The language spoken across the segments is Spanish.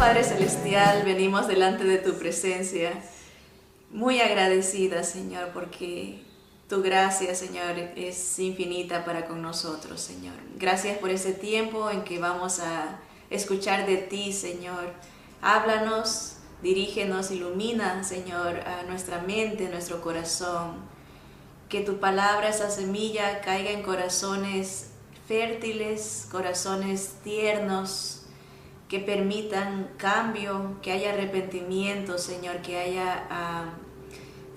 Padre Celestial, venimos delante de tu presencia, muy agradecida, Señor, porque tu gracia, Señor, es infinita para con nosotros, Señor. Gracias por ese tiempo en que vamos a escuchar de ti, Señor. Háblanos, dirígenos, ilumina, Señor, a nuestra mente, nuestro corazón. Que tu palabra, esa semilla, caiga en corazones fértiles, corazones tiernos, que permitan cambio, que haya arrepentimiento, Señor, que haya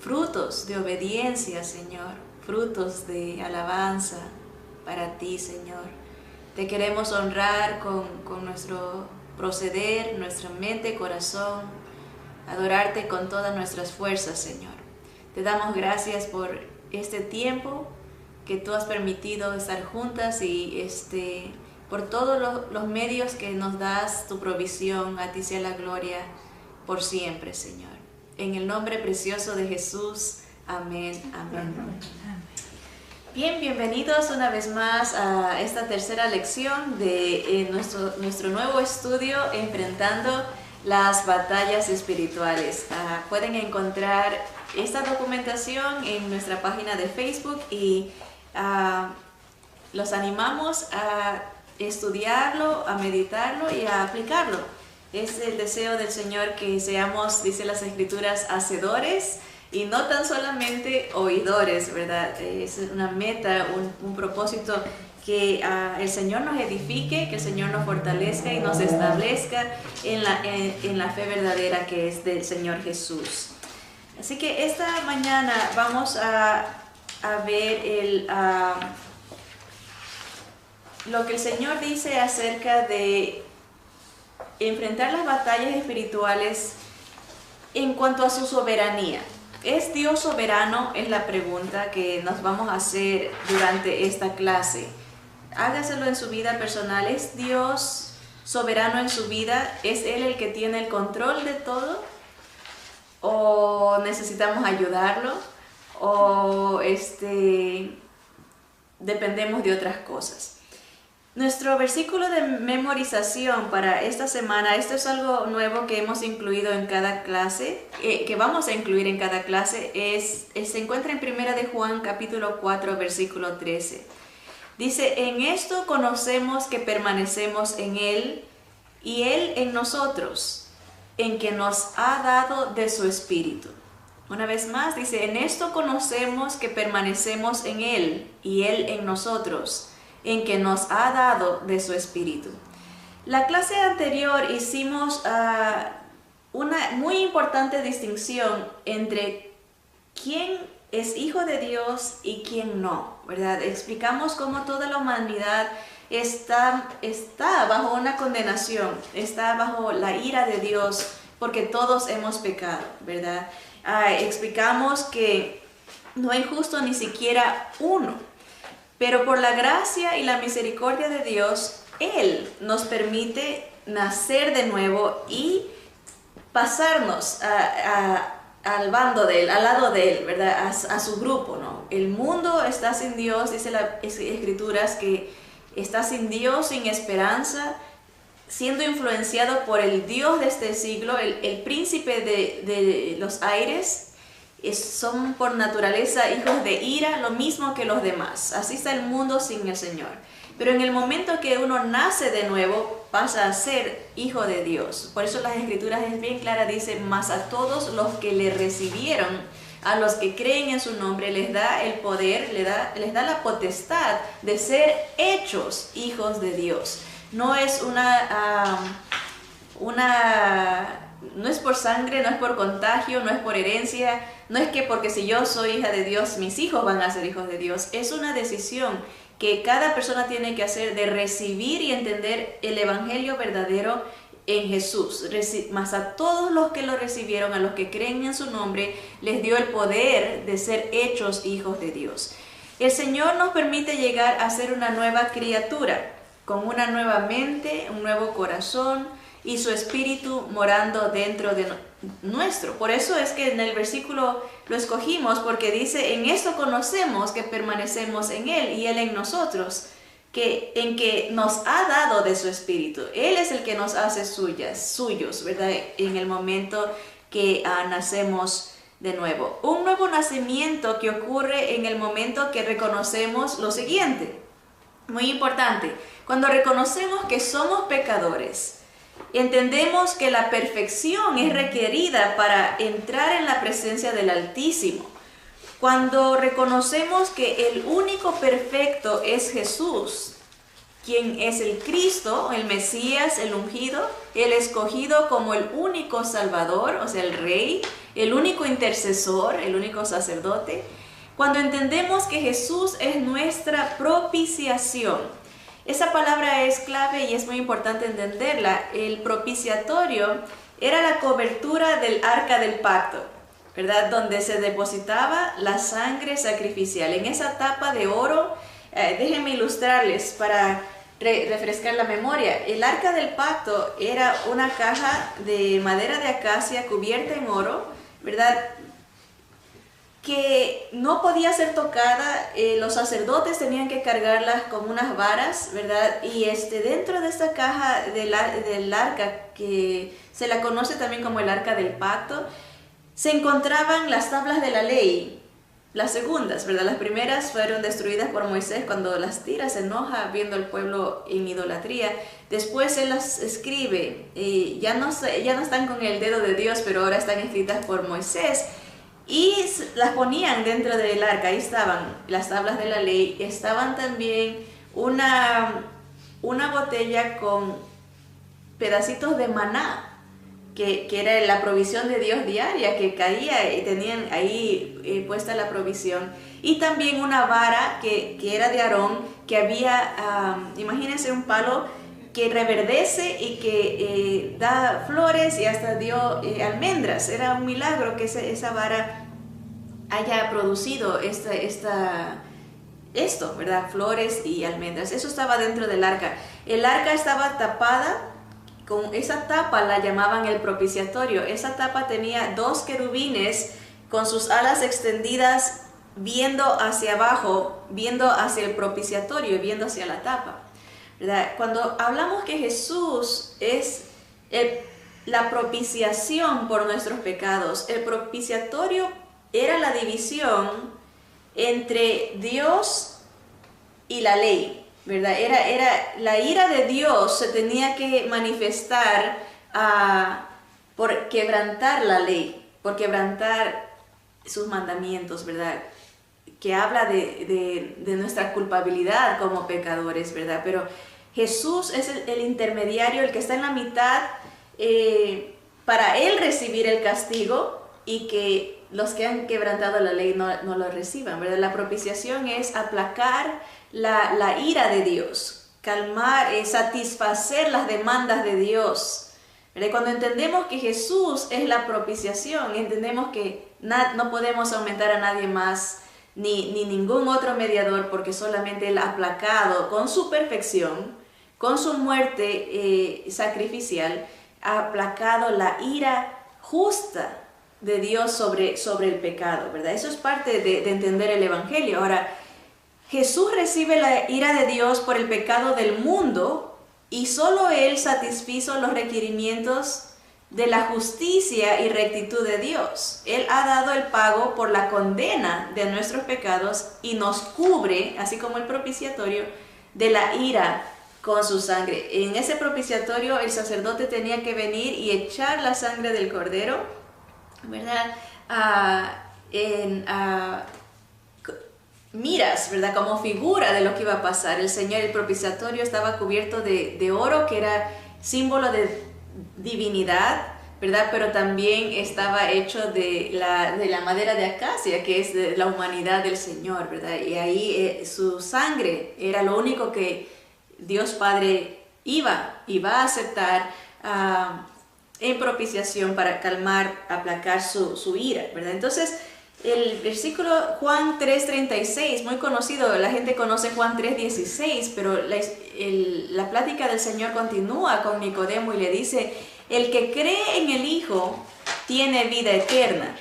frutos de obediencia, Señor, frutos de alabanza para ti, Señor. Te queremos honrar con nuestro proceder, nuestra mente, corazón, adorarte con todas nuestras fuerzas, Señor. Te damos gracias por este tiempo que tú has permitido estar juntas y por todos los medios que nos das, tu provisión. A ti sea la gloria por siempre, Señor. En el nombre precioso de Jesús. Amén, amén. Bien, bienvenidos una vez más a esta tercera lección de nuestro nuevo estudio, Enfrentando las Batallas Espirituales. Pueden encontrar esta documentación en nuestra página de Facebook y los animamos a estudiarlo, a meditarlo y a aplicarlo. Es el deseo del Señor que seamos, dice las Escrituras, hacedores y no tan solamente oidores, ¿verdad? Es una meta, un propósito, que el Señor nos edifique, que el Señor nos fortalezca y nos establezca en la fe verdadera que es del Señor Jesús. Así que esta mañana vamos a ver lo que el Señor dice acerca de enfrentar las batallas espirituales en cuanto a su soberanía. ¿Es Dios soberano? Es la pregunta que nos vamos a hacer durante esta clase. Hágaselo en su vida personal. ¿Es Dios soberano en su vida? ¿Es Él el que tiene el control de todo? ¿O necesitamos ayudarlo? ¿O dependemos de otras cosas? Nuestro versículo de memorización para esta semana, esto es algo nuevo que hemos incluido en cada clase, que vamos a incluir en cada clase, se encuentra en 1 de Juan capítulo 4 versículo 13. Dice: en esto conocemos que permanecemos en Él y Él en nosotros, en que nos ha dado de su Espíritu. Una vez más dice: en esto conocemos que permanecemos en Él y Él en nosotros, en que nos ha dado de su Espíritu. La clase anterior hicimos una muy importante distinción entre quién es hijo de Dios y quién no, ¿verdad? Explicamos cómo toda la humanidad está bajo una condenación, está bajo la ira de Dios, porque todos hemos pecado, ¿verdad? Explicamos que no hay justo ni siquiera uno. Pero por la gracia y la misericordia de Dios, Él nos permite nacer de nuevo y pasarnos al bando de Él, al lado de Él, ¿verdad? A su grupo, ¿no? El mundo está sin Dios, dice las Escrituras, que está sin Dios, sin esperanza, siendo influenciado por el Dios de este siglo, el príncipe de los aires. Son por naturaleza hijos de ira, lo mismo que los demás. Así está el mundo sin el Señor. Pero en el momento que uno nace de nuevo, pasa a ser hijo de Dios. Por eso las Escrituras es bien clara, dice: mas a todos los que le recibieron, a los que creen en su nombre, les da el poder, les da la potestad de ser hechos hijos de Dios. No es no es por sangre, no es por contagio, no es por herencia, no es que porque si yo soy hija de Dios, mis hijos van a ser hijos de Dios. Es una decisión que cada persona tiene que hacer de recibir y entender el evangelio verdadero en Jesús. Mas a todos los que lo recibieron, a los que creen en su nombre, les dio el poder de ser hechos hijos de Dios. El Señor nos permite llegar a ser una nueva criatura, con una nueva mente, un nuevo corazón, y su Espíritu morando dentro de nuestro. Por eso es que en el versículo lo escogimos, porque dice: en esto conocemos que permanecemos en Él y Él en nosotros, en que nos ha dado de su Espíritu. Él es el que nos hace suyos, ¿verdad? En el momento que nacemos de nuevo. Un nuevo nacimiento que ocurre en el momento que reconocemos lo siguiente. Muy importante. Cuando reconocemos que somos pecadores, entendemos que la perfección es requerida para entrar en la presencia del Altísimo. Cuando reconocemos que el único perfecto es Jesús, quien es el Cristo, el Mesías, el ungido, el escogido como el único Salvador, o sea, el Rey, el único intercesor, el único sacerdote. Cuando entendemos que Jesús es nuestra propiciación, esa palabra es clave y es muy importante entenderla. El propiciatorio era la cobertura del arca del pacto, ¿verdad? Donde se depositaba la sangre sacrificial. En esa tapa de oro, déjenme ilustrarles para refrescar la memoria. El arca del pacto era una caja de madera de acacia cubierta en oro, ¿verdad? Que no podía ser tocada. Los sacerdotes tenían que cargarlas con unas varas, ¿verdad? Y dentro de esta caja del arca, que se la conoce también como el arca del pacto, se encontraban las tablas de la ley, las segundas, ¿verdad? Las primeras fueron destruidas por Moisés cuando las tira, se enoja viendo al pueblo en idolatría. Después él las escribe, ya no están con el dedo de Dios, pero ahora están escritas por Moisés. Y las ponían dentro del arca. Ahí estaban las tablas de la ley. Estaban también una botella con pedacitos de maná, que era la provisión de Dios diaria, que caía y tenían ahí puesta la provisión. Y también una vara que era de Aarón, que había, imagínense un palo que reverdece y que da flores y hasta dio almendras. Era un milagro que esa vara haya producido esto, ¿verdad? Flores y almendras. Eso estaba dentro del arca. El arca estaba tapada. Con esa tapa la llamaban el propiciatorio. Esa tapa tenía 2 querubines con sus alas extendidas viendo hacia abajo, viendo hacia el propiciatorio, viendo hacia la tapa, ¿verdad? Cuando hablamos que Jesús es la propiciación por nuestros pecados, el propiciatorio era la división entre Dios y la ley, ¿verdad? Era la ira de Dios se tenía que manifestar por quebrantar la ley, por quebrantar sus mandamientos, ¿verdad? Que habla de nuestra culpabilidad como pecadores, ¿verdad? Pero Jesús es el intermediario, el que está en la mitad para Él recibir el castigo y que los que han quebrantado la ley no lo reciban, ¿verdad? La propiciación es aplacar la ira de Dios, calmar, satisfacer las demandas de Dios, ¿verdad? Cuando entendemos que Jesús es la propiciación, entendemos que no podemos aumentar a nadie más, ni ningún otro mediador, porque solamente Él ha aplacado con su perfección, con su muerte sacrificial, ha aplacado la ira justa de Dios sobre el pecado, ¿verdad? Eso es parte de entender el Evangelio. Ahora, Jesús recibe la ira de Dios por el pecado del mundo y solo Él satisfizo los requerimientos de la justicia y rectitud de Dios. Él ha dado el pago por la condena de nuestros pecados y nos cubre, así como el propiciatorio, de la ira con su sangre. En ese propiciatorio el sacerdote tenía que venir y echar la sangre del cordero, ¿verdad? Miras, ¿verdad? Como figura de lo que iba a pasar. El Señor, el propiciatorio estaba cubierto de oro, que era símbolo de divinidad, ¿verdad? Pero también estaba hecho de la madera de acacia, que es de la humanidad del Señor, ¿verdad? Y ahí su sangre era lo único que Dios Padre iba a aceptar en propiciación para calmar, aplacar su ira, ¿verdad? Entonces, el versículo Juan 3:36, muy conocido, la gente conoce Juan 3:16, pero la plática del Señor continúa con Nicodemo y le dice: el que cree en el Hijo tiene vida eterna.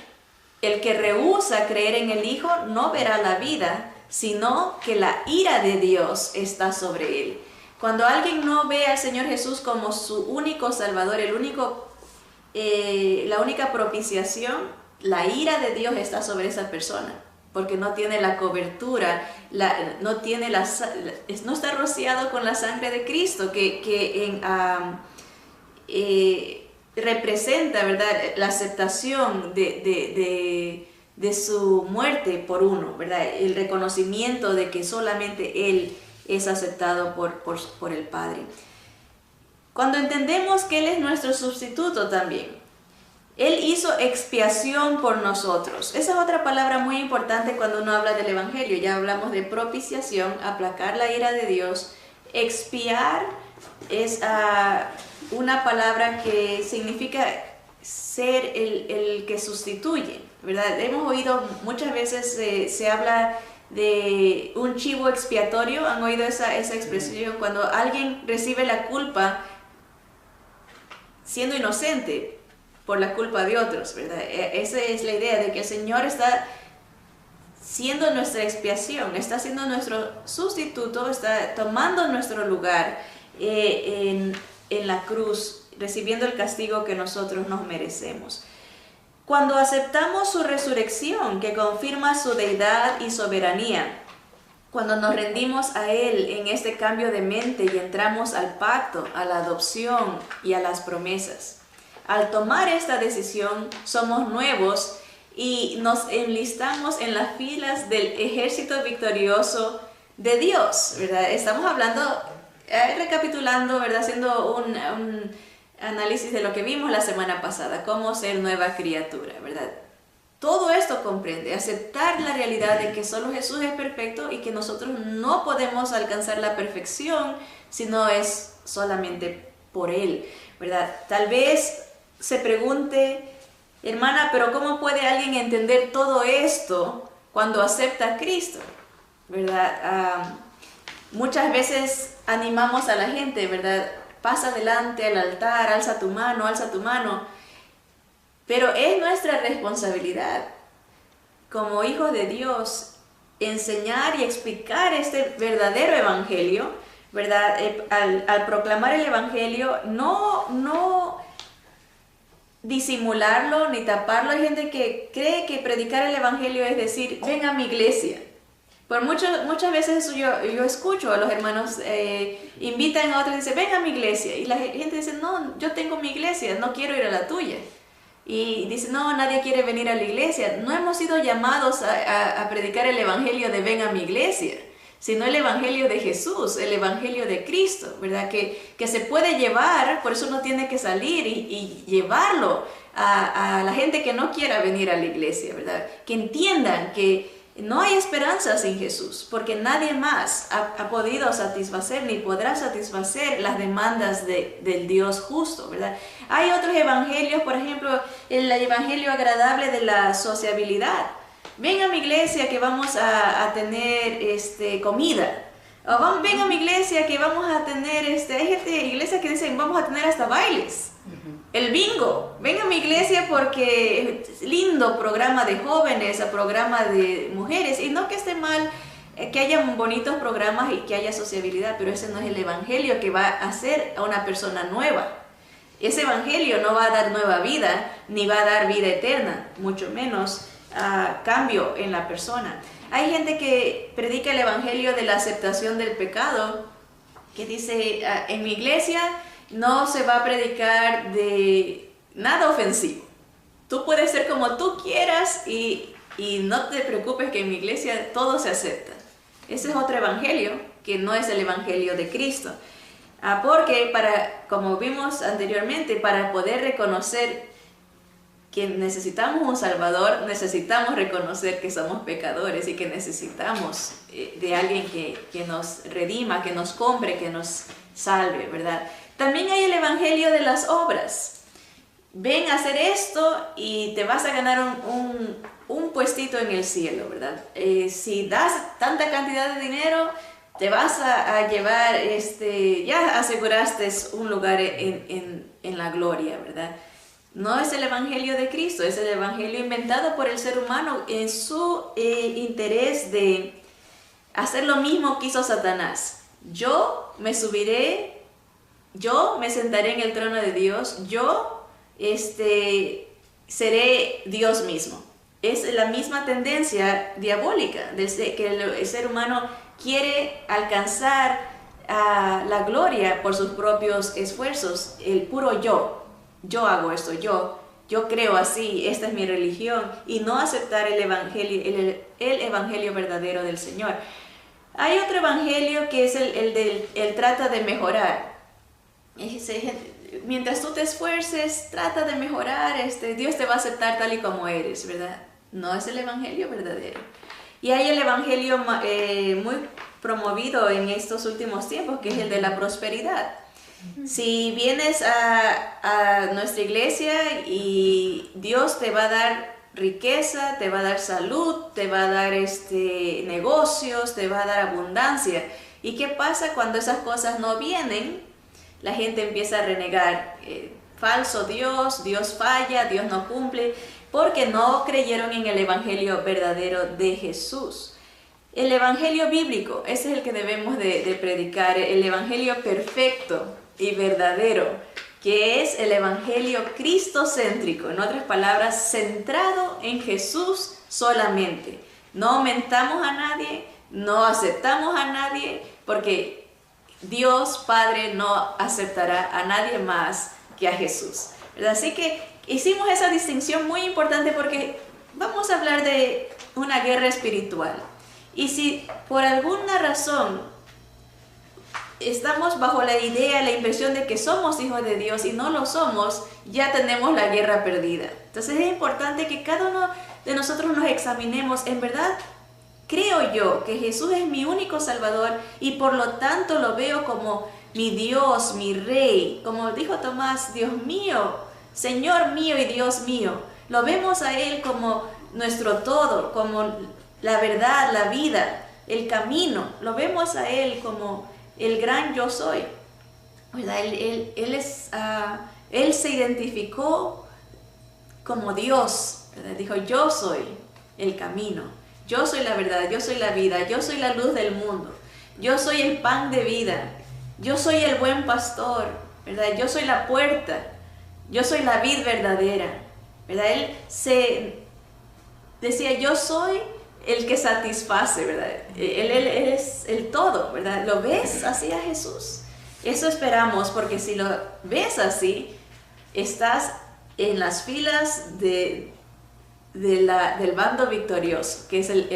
El que rehúsa creer en el Hijo no verá la vida, sino que la ira de Dios está sobre él. Cuando alguien no ve al Señor Jesús como su único Salvador, la única propiciación, la ira de Dios está sobre esa persona, porque no tiene la cobertura, no está rociado con la sangre de Cristo, que representa, ¿verdad?, la aceptación de su muerte por uno, ¿verdad?, el reconocimiento de que solamente Él es aceptado por el Padre. Cuando entendemos que Él es nuestro sustituto también, Él hizo expiación por nosotros. Esa es otra palabra muy importante cuando uno habla del Evangelio. Ya hablamos de propiciación, aplacar la ira de Dios. Expiar es una palabra que significa ser el que sustituye, ¿verdad? Hemos oído muchas veces, se habla de un chivo expiatorio. ¿Han oído esa expresión? Cuando alguien recibe la culpa siendo inocente por la culpa de otros, ¿verdad? Esa es la idea de que el Señor está siendo nuestra expiación, está siendo nuestro sustituto, está tomando nuestro lugar en la cruz, recibiendo el castigo que nosotros nos merecemos. Cuando aceptamos su resurrección, que confirma su deidad y soberanía, cuando nos rendimos a Él en este cambio de mente y entramos al pacto, a la adopción y a las promesas, al tomar esta decisión somos nuevos y nos enlistamos en las filas del ejército victorioso de Dios, ¿verdad? Estamos hablando, recapitulando, ¿verdad?, haciendo un análisis de lo que vimos la semana pasada, cómo ser nueva criatura, ¿verdad? Todo esto comprende aceptar la realidad de que solo Jesús es perfecto y que nosotros no podemos alcanzar la perfección si no es solamente por Él, ¿verdad? Tal vez se pregunte, hermana, pero ¿cómo puede alguien entender todo esto cuando acepta a Cristo? ¿Verdad? Muchas veces animamos a la gente, ¿verdad? Pasa adelante al altar, alza tu mano. Pero es nuestra responsabilidad como hijos de Dios enseñar y explicar este verdadero evangelio, ¿verdad? Al proclamar el evangelio, no disimularlo ni taparlo. Hay gente que cree que predicar el evangelio es decir, ven a mi iglesia. Muchas veces eso yo escucho a los hermanos, invitan a otros y dicen, ven a mi iglesia. Y la gente dice, no, yo tengo mi iglesia, no quiero ir a la tuya. Y dice, no, nadie quiere venir a la iglesia. No hemos sido llamados a predicar el evangelio de ven a mi iglesia, sino el evangelio de Jesús, el evangelio de Cristo, ¿verdad? Que se puede llevar, por eso uno tiene que salir y llevarlo a la gente que no quiera venir a la iglesia, ¿verdad? Que entiendan que no hay esperanza sin Jesús, porque nadie más ha podido satisfacer ni podrá satisfacer las demandas del Dios justo, ¿verdad? Hay otros evangelios, por ejemplo, el evangelio agradable de la sociabilidad. Ven a mi iglesia que vamos a tener comida. O ven a mi iglesia que vamos a tener, hay gente de iglesia que dicen vamos a tener hasta bailes. El bingo, ven a mi iglesia porque es lindo programa de jóvenes, a programa de mujeres, y no que esté mal que haya bonitos programas y que haya sociabilidad, pero ese no es el evangelio que va a hacer a una persona nueva. Ese evangelio no va a dar nueva vida, ni va a dar vida eterna, mucho menos cambio en la persona. Hay gente que predica el evangelio de la aceptación del pecado, que dice, en mi iglesia no se va a predicar de nada ofensivo. Tú puedes ser como tú quieras y no te preocupes que en mi iglesia todo se acepta. Ese es otro evangelio que no es el evangelio de Cristo. Porque como vimos anteriormente, para poder reconocer que necesitamos un Salvador, necesitamos reconocer que somos pecadores y que necesitamos de alguien que nos redima, que nos compre, que nos salve, ¿verdad? También hay el evangelio de las obras. Ven a hacer esto y te vas a ganar un puestito en el cielo, ¿verdad? Si das tanta cantidad de dinero, te vas a llevar, ya aseguraste un lugar en la gloria, ¿verdad? No es el evangelio de Cristo, es el evangelio inventado por el ser humano en su interés de hacer lo mismo que hizo Satanás. Yo me subiré, yo me sentaré en el trono de Dios, yo seré Dios mismo. Es la misma tendencia diabólica que el ser humano quiere alcanzar la gloria por sus propios esfuerzos, el puro yo hago esto, yo creo así, esta es mi religión, y no aceptar el evangelio verdadero del Señor. Hay otro evangelio que es el trata de mejorar. Mientras tú te esfuerces, trata de mejorar, Dios te va a aceptar tal y como eres, ¿verdad? No es el evangelio verdadero. Y hay el evangelio muy promovido en estos últimos tiempos, que es el de la prosperidad. Si vienes a nuestra iglesia y Dios te va a dar riqueza, te va a dar salud, te va a dar negocios, te va a dar abundancia. ¿Y qué pasa cuando esas cosas no vienen? La gente empieza a renegar. Falso Dios, Dios falla, Dios no cumple, porque no creyeron en el evangelio verdadero de Jesús. El evangelio bíblico, ese es el que debemos de predicar, el evangelio perfecto y verdadero, que es el evangelio cristocéntrico, en otras palabras, centrado en Jesús solamente. No aumentamos a nadie, no aceptamos a nadie, porque Dios Padre no aceptará a nadie más que a Jesús, ¿verdad? Así que hicimos esa distinción muy importante porque vamos a hablar de una guerra espiritual. Y si por alguna razón estamos bajo la idea, la impresión de que somos hijos de Dios y no lo somos, ya tenemos la guerra perdida. Entonces es importante que cada uno de nosotros nos examinemos. En verdad, creo yo que Jesús es mi único Salvador y por lo tanto lo veo como mi Dios, mi Rey. Como dijo Tomás, Dios mío, Señor mío y Dios mío. Lo vemos a Él como nuestro todo, como la verdad, la vida, el camino. Lo vemos a Él como el gran yo soy, ¿verdad? Él se identificó como Dios, ¿verdad? Dijo, yo soy el camino, yo soy la verdad, yo soy la vida, yo soy la luz del mundo, yo soy el pan de vida, yo soy el buen pastor, ¿verdad? Yo soy la puerta, yo soy la vid verdadera, ¿verdad? Él se decía, yo soy el que satisface, ¿verdad? Él es el todo, ¿verdad? ¿Lo ves así a Jesús? Eso esperamos, porque si lo ves así, estás en las filas del bando victorioso, que es el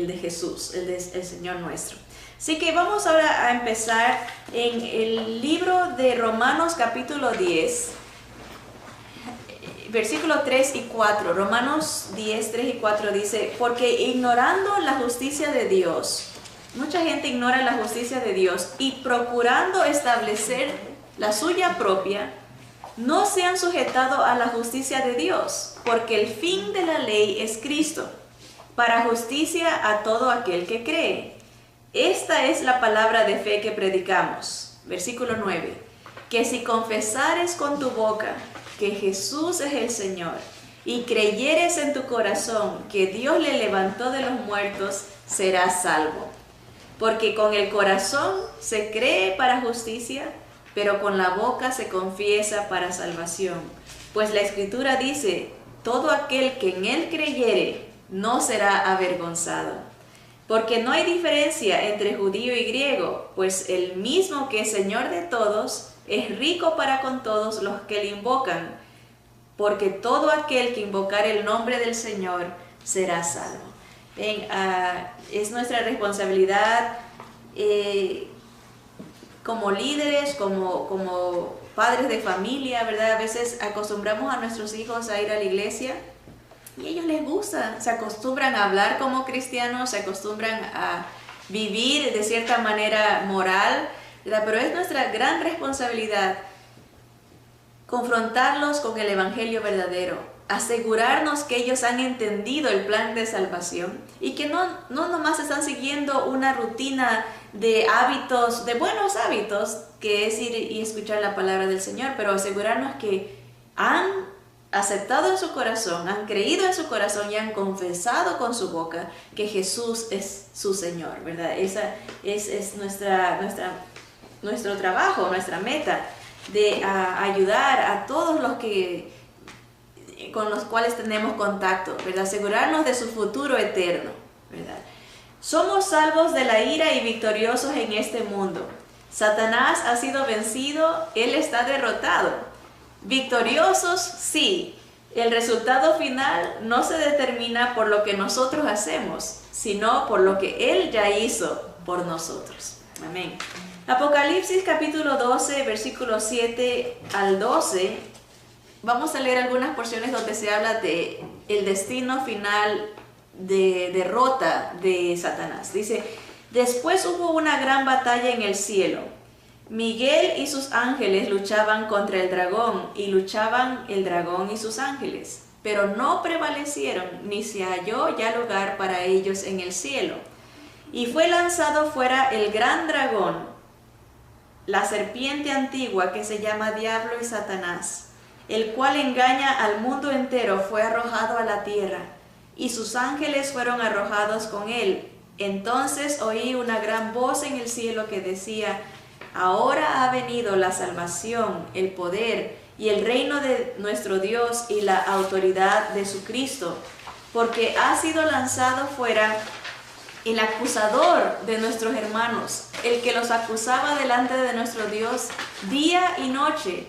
de Jesús, el Señor nuestro. Así que vamos ahora a empezar en el libro de Romanos capítulo 10, versículos 3 y 4, Romanos 10, 3 y 4 dice, porque ignorando la justicia de Dios, mucha gente ignora la justicia de Dios y procurando establecer la suya propia, no se han sujetado a la justicia de Dios, porque el fin de la ley es Cristo, para justicia a todo aquel que cree. Esta es la palabra de fe que predicamos. Versículo 9, que si confesares con tu boca que Jesús es el Señor y creyeres en tu corazón que Dios le levantó de los muertos, serás salvo. Porque con el corazón se cree para justicia, pero con la boca se confiesa para salvación. Pues la Escritura dice, todo aquel que en Él creyere no será avergonzado. Porque no hay diferencia entre judío y griego, pues el mismo que es Señor de todos, es rico para con todos los que le invocan, porque todo aquel que invocar el nombre del Señor será salvo. Ven, es nuestra responsabilidad como líderes, como padres de familia, ¿verdad? A veces acostumbramos a nuestros hijos a ir a la iglesia y a ellos les gusta, se acostumbran a hablar como cristianos, se acostumbran a vivir de cierta manera moral, ¿verdad? Pero es nuestra gran responsabilidad confrontarlos con el evangelio verdadero, asegurarnos que ellos han entendido el plan de salvación y que no nomás están siguiendo una rutina de hábitos, de buenos hábitos, que es ir y escuchar la palabra del Señor, pero asegurarnos que han aceptado en su corazón, han creído en su corazón y han confesado con su boca que Jesús es su Señor, ¿verdad? Esa es nuestro trabajo, nuestra meta, de ayudar a todos los que con los cuales tenemos contacto, ¿verdad? Asegurarnos de su futuro eterno, ¿verdad? Somos salvos de la ira y victoriosos en este mundo. Satanás ha sido vencido, él está derrotado. Victoriosos, sí. El resultado final no se determina por lo que nosotros hacemos, sino por lo que él ya hizo por nosotros. Amén. Apocalipsis capítulo 12, versículos 7 al 12. Vamos a leer algunas porciones donde se habla de el destino final de derrota de Satanás. Dice: después hubo una gran batalla en el cielo. Miguel y sus ángeles luchaban contra el dragón, y luchaban el dragón y sus ángeles, pero no prevalecieron, ni se halló ya lugar para ellos en el cielo. Y fue lanzado fuera el gran dragón, la serpiente antigua que se llama Diablo y Satanás, el cual engaña al mundo entero, fue arrojado a la tierra, y sus ángeles fueron arrojados con él. Entonces oí una gran voz en el cielo que decía: ahora ha venido la salvación, el poder y el reino de nuestro Dios y la autoridad de su Cristo, porque ha sido lanzado fuera el acusador de nuestros hermanos, el que los acusaba delante de nuestro Dios día y noche,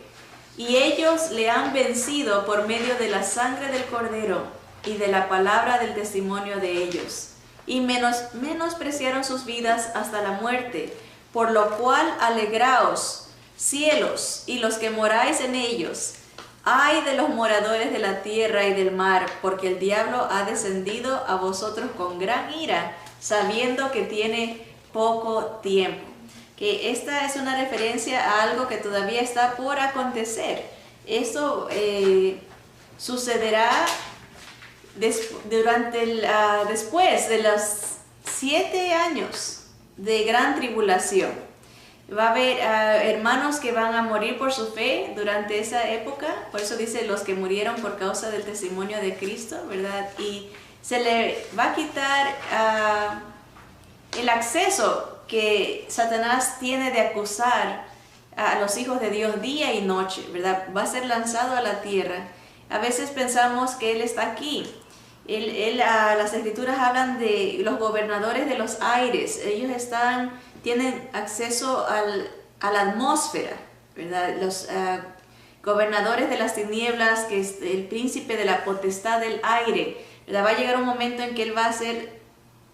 y ellos le han vencido por medio de la sangre del Cordero y de la palabra del testimonio de ellos, y menospreciaron sus vidas hasta la muerte. Por lo cual alegraos, cielos, y los que moráis en ellos. Ay de los moradores de la tierra y del mar, porque el diablo ha descendido a vosotros con gran ira, sabiendo que tiene poco tiempo. Que esta es una referencia a algo que todavía está por acontecer. Esto sucederá después de los 7 años de gran tribulación. Va a haber hermanos que van a morir por su fe durante esa época. Por eso dice los que murieron por causa del testimonio de Cristo, ¿verdad? Y se le va a quitar el acceso que Satanás tiene de acusar a los hijos de Dios día y noche, ¿verdad? Va a ser lanzado a la tierra. A veces pensamos que Él está aquí. Las escrituras hablan de los gobernadores de los aires. Ellos tienen acceso a la atmósfera, ¿verdad? Los gobernadores de las tinieblas, que es el príncipe de la potestad del aire, ¿verdad? Va a llegar un momento en que él va a ser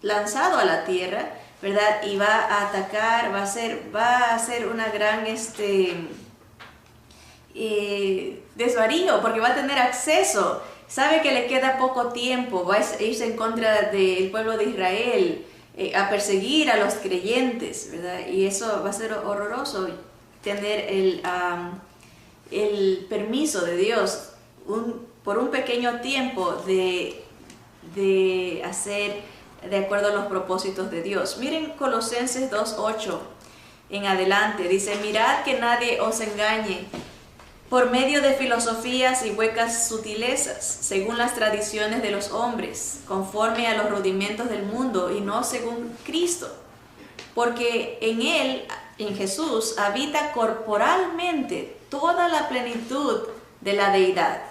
lanzado a la tierra, ¿verdad? Y va a atacar, va a hacer una gran desvarío, porque va a tener acceso. Sabe que le queda poco tiempo, va a irse en contra del pueblo de Israel, a perseguir a los creyentes, ¿verdad? Y eso va a ser horroroso, tener el permiso de Dios por un pequeño tiempo de hacer de acuerdo a los propósitos de Dios. Miren Colosenses 2:8 en adelante, dice: mirad que nadie os engañe por medio de filosofías y huecas sutilezas, según las tradiciones de los hombres, conforme a los rudimentos del mundo y no según Cristo. Porque en Él, en Jesús, habita corporalmente toda la plenitud de la deidad.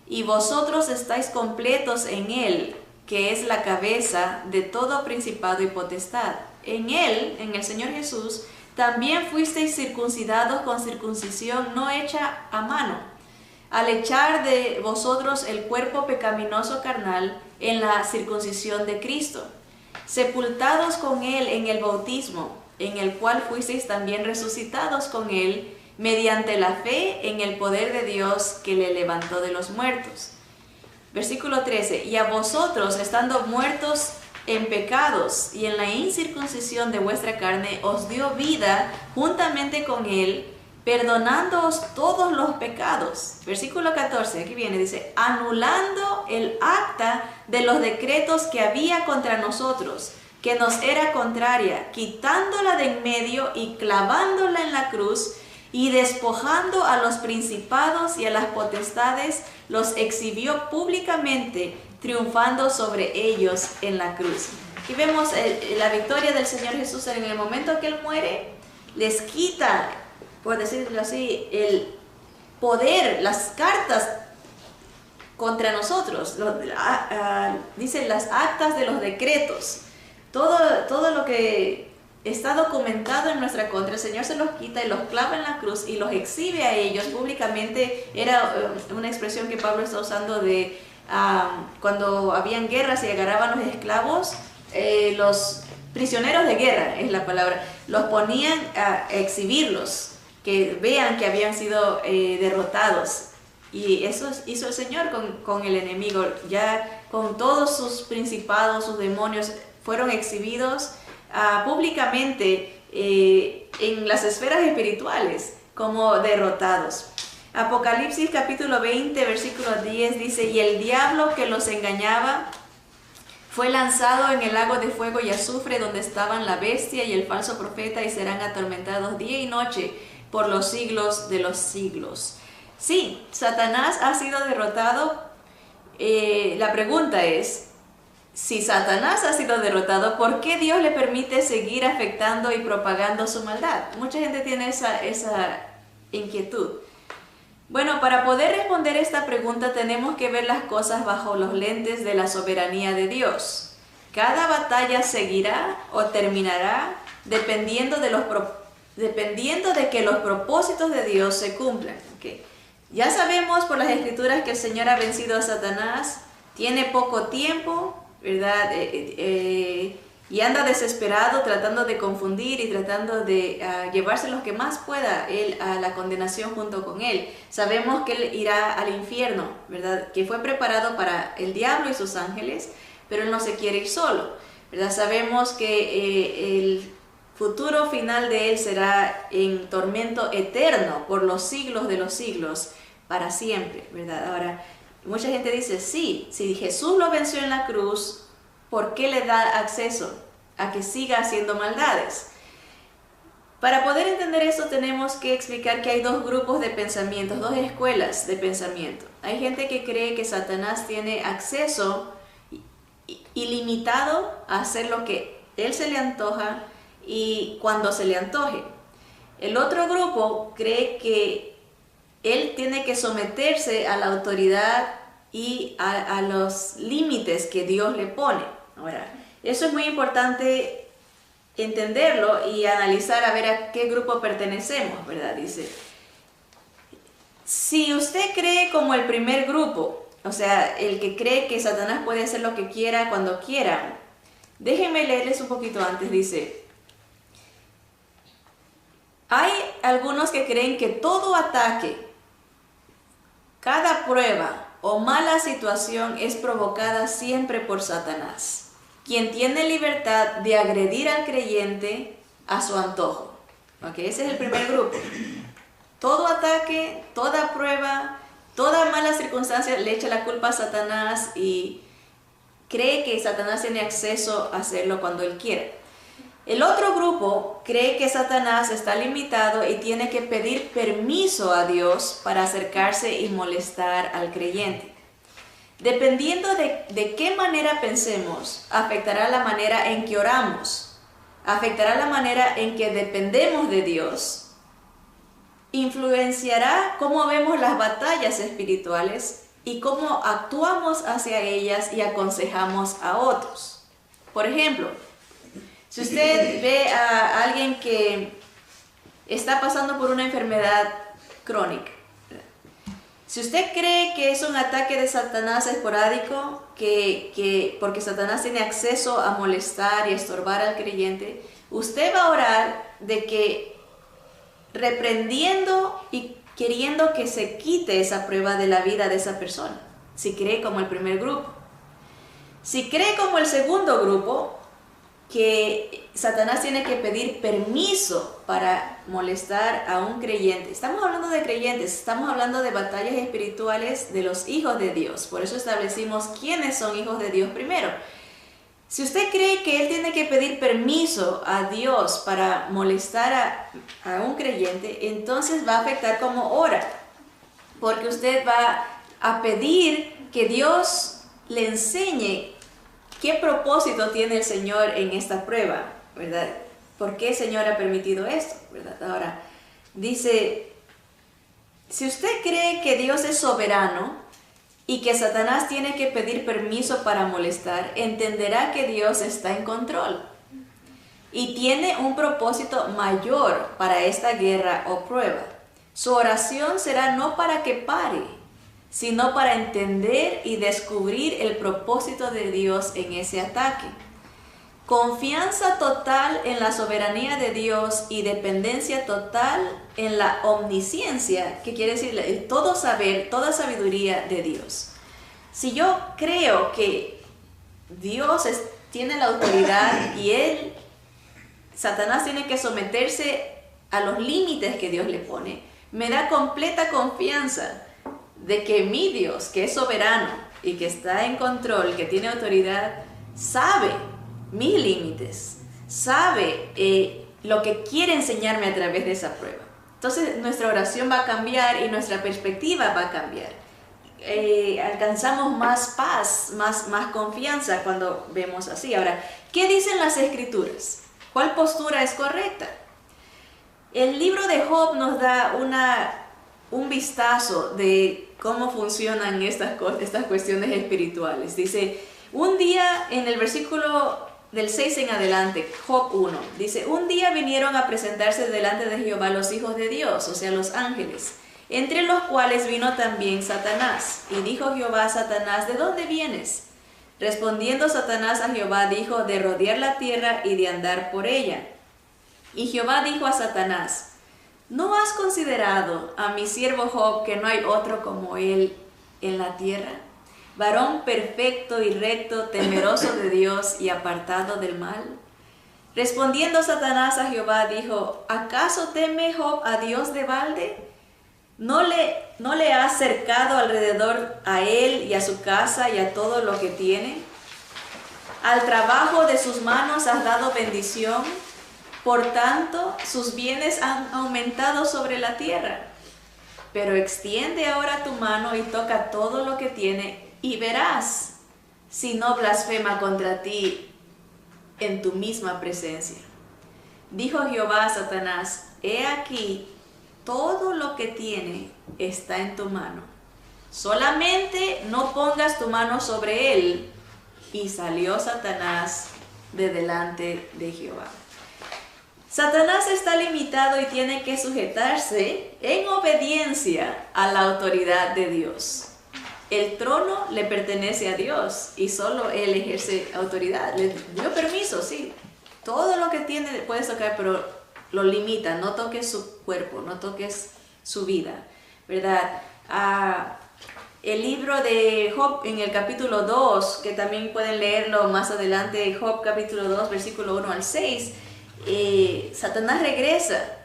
Y vosotros estáis completos en Él, que es la cabeza de todo principado y potestad. En Él, en el Señor Jesús, también fuisteis circuncidados con circuncisión no hecha a mano, al echar de vosotros el cuerpo pecaminoso carnal en la circuncisión de Cristo, sepultados con Él en el bautismo, en el cual fuisteis también resucitados con Él, mediante la fe en el poder de Dios que le levantó de los muertos. Versículo 13, y a vosotros, estando muertos en pecados y en la incircuncisión de vuestra carne, os dio vida juntamente con Él, perdonándoos todos los pecados. Versículo 14, aquí viene, dice: anulando el acta de los decretos que había contra nosotros, que nos era contraria, quitándola de en medio y clavándola en la cruz, y despojando a los principados y a las potestades, los exhibió públicamente, triunfando sobre ellos en la cruz. Y vemos la victoria del Señor Jesús en el momento que Él muere, les quita, por decirlo así, el poder, las cartas contra nosotros, dicen las actas de los decretos, todo lo que está documentado en nuestra contra, el Señor se los quita y los clava en la cruz y los exhibe a ellos públicamente. Era una expresión que Pablo está usando de cuando habían guerras y agarraban los esclavos, los prisioneros de guerra es la palabra, los ponían a exhibirlos, que vean que habían sido derrotados. Y eso hizo el Señor con el enemigo, ya con todos sus principados, sus demonios, fueron exhibidos públicamente en las esferas espirituales como derrotados. Apocalipsis capítulo 20, versículo 10 dice: y el diablo que los engañaba fue lanzado en el lago de fuego y azufre, donde estaban la bestia y el falso profeta, y serán atormentados día y noche por los siglos de los siglos. Sí, Satanás ha sido derrotado. La pregunta es, si Satanás ha sido derrotado, ¿por qué Dios le permite seguir afectando y propagando su maldad? Mucha gente tiene esa inquietud. Bueno, para poder responder esta pregunta tenemos que ver las cosas bajo los lentes de la soberanía de Dios. Cada batalla seguirá o terminará dependiendo de que los propósitos de Dios se cumplan. Okay. Ya sabemos por las Escrituras que el Señor ha vencido a Satanás, tiene poco tiempo, ¿verdad? Y anda desesperado tratando de confundir y tratando de llevarse los que más pueda él a la condenación junto con él. Sabemos que él irá al infierno, ¿verdad? Que fue preparado para el diablo y sus ángeles, pero él no se quiere ir solo, ¿verdad? Sabemos que el futuro final de él será en tormento eterno por los siglos de los siglos, para siempre, ¿verdad? Ahora, mucha gente dice, sí, si Jesús lo venció en la cruz, ¿por qué le da acceso a que siga haciendo maldades? Para poder entender esto tenemos que explicar que hay dos grupos de pensamientos, dos escuelas de pensamiento. Hay gente que cree que Satanás tiene acceso ilimitado a hacer lo que él se le antoja y cuando se le antoje. El otro grupo cree que él tiene que someterse a la autoridad y a los límites que Dios le pone. Ahora, eso es muy importante entenderlo y analizar a ver a qué grupo pertenecemos, ¿verdad? Dice, si usted cree como el primer grupo, o sea, el que cree que Satanás puede hacer lo que quiera cuando quiera, déjenme leerles un poquito antes. Dice, hay algunos que creen que todo ataque, cada prueba o mala situación es provocada siempre por Satanás, quien tiene libertad de agredir al creyente a su antojo. ¿Okay? Ese es el primer grupo. Todo ataque, toda prueba, toda mala circunstancia le echa la culpa a Satanás y cree que Satanás tiene acceso a hacerlo cuando él quiere. El otro grupo cree que Satanás está limitado y tiene que pedir permiso a Dios para acercarse y molestar al creyente. Dependiendo de qué manera pensemos, afectará la manera en que oramos, afectará la manera en que dependemos de Dios, influenciará cómo vemos las batallas espirituales y cómo actuamos hacia ellas y aconsejamos a otros. Por ejemplo, si usted ve a alguien que está pasando por una enfermedad crónica, si usted cree que es un ataque de Satanás esporádico, porque Satanás tiene acceso a molestar y estorbar al creyente, usted va a orar de que reprendiendo y queriendo que se quite esa prueba de la vida de esa persona, si cree como el primer grupo. Si cree como el segundo grupo, que Satanás tiene que pedir permiso para molestar a un creyente. Estamos hablando de creyentes, estamos hablando de batallas espirituales de los hijos de Dios. Por eso establecimos quiénes son hijos de Dios primero. Si usted cree que él tiene que pedir permiso a Dios para molestar a un creyente, entonces va a afectar cómo ora. Porque usted va a pedir que Dios le enseñe qué propósito tiene el Señor en esta prueba, ¿verdad? ¿Por qué el Señor ha permitido esto, ¿verdad? Ahora, dice, si usted cree que Dios es soberano y que Satanás tiene que pedir permiso para molestar, entenderá que Dios está en control y tiene un propósito mayor para esta guerra o prueba. Su oración será no para que pare, sino para entender y descubrir el propósito de Dios en ese ataque. Confianza total en la soberanía de Dios y dependencia total en la omnisciencia, que quiere decir todo saber, toda sabiduría de Dios. Si yo creo que Dios tiene la autoridad y Satanás tiene que someterse a los límites que Dios le pone, me da completa confianza de que mi Dios, que es soberano y que está en control, que tiene autoridad, sabe mis límites, sabe lo que quiere enseñarme a través de esa prueba. Entonces nuestra oración va a cambiar y nuestra perspectiva va a cambiar. Alcanzamos más paz, más confianza cuando vemos así. Ahora, ¿qué dicen las Escrituras? ¿Cuál postura es correcta? El libro de Job nos da un vistazo de cómo funcionan estas cuestiones espirituales. Dice, un día, en el versículo del 6 en adelante, Job 1, dice, un día vinieron a presentarse delante de Jehová los hijos de Dios, o sea, los ángeles, entre los cuales vino también Satanás. Y dijo Jehová a Satanás, ¿de dónde vienes? Respondiendo Satanás a Jehová, dijo, de rodear la tierra y de andar por ella. Y Jehová dijo a Satanás, ¿no has considerado a mi siervo Job, que no hay otro como él en la tierra? Varón perfecto y recto, temeroso de Dios y apartado del mal. Respondiendo Satanás a Jehová, dijo, ¿acaso teme Job a Dios de balde? ¿No le has cercado alrededor a él y a su casa y a todo lo que tiene? Al trabajo de sus manos has dado bendición. Por tanto, sus bienes han aumentado sobre la tierra. Pero extiende ahora tu mano y toca todo lo que tiene, y verás si no blasfema contra ti en tu misma presencia. Dijo Jehová a Satanás, he aquí, todo lo que tiene está en tu mano. Solamente no pongas tu mano sobre él. Y salió Satanás de delante de Jehová. Satanás está limitado y tiene que sujetarse en obediencia a la autoridad de Dios. El trono le pertenece a Dios y solo Él ejerce autoridad. Le dio permiso, sí. Todo lo que tiene puedes tocar, pero lo limita. No toques su cuerpo, no toques su vida, ¿verdad? El libro de Job en el capítulo 2, que también pueden leerlo más adelante, Job capítulo 2, versículo 1 al 6, Satanás regresa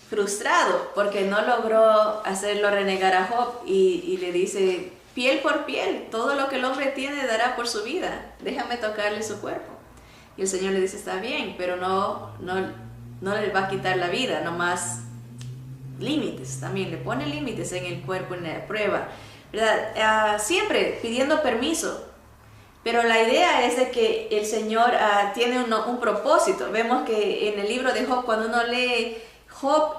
frustrado porque no logró hacerlo renegar a Job y le dice, piel por piel, todo lo que el hombre tiene dará por su vida, déjame tocarle su cuerpo. Y el Señor le dice, está bien, pero no le va a quitar la vida, nomás límites, también le pone límites en el cuerpo, en la prueba, ¿verdad? Siempre pidiendo permiso. Pero la idea es de que el Señor tiene un propósito. Vemos que en el libro de Job, cuando uno lee, Job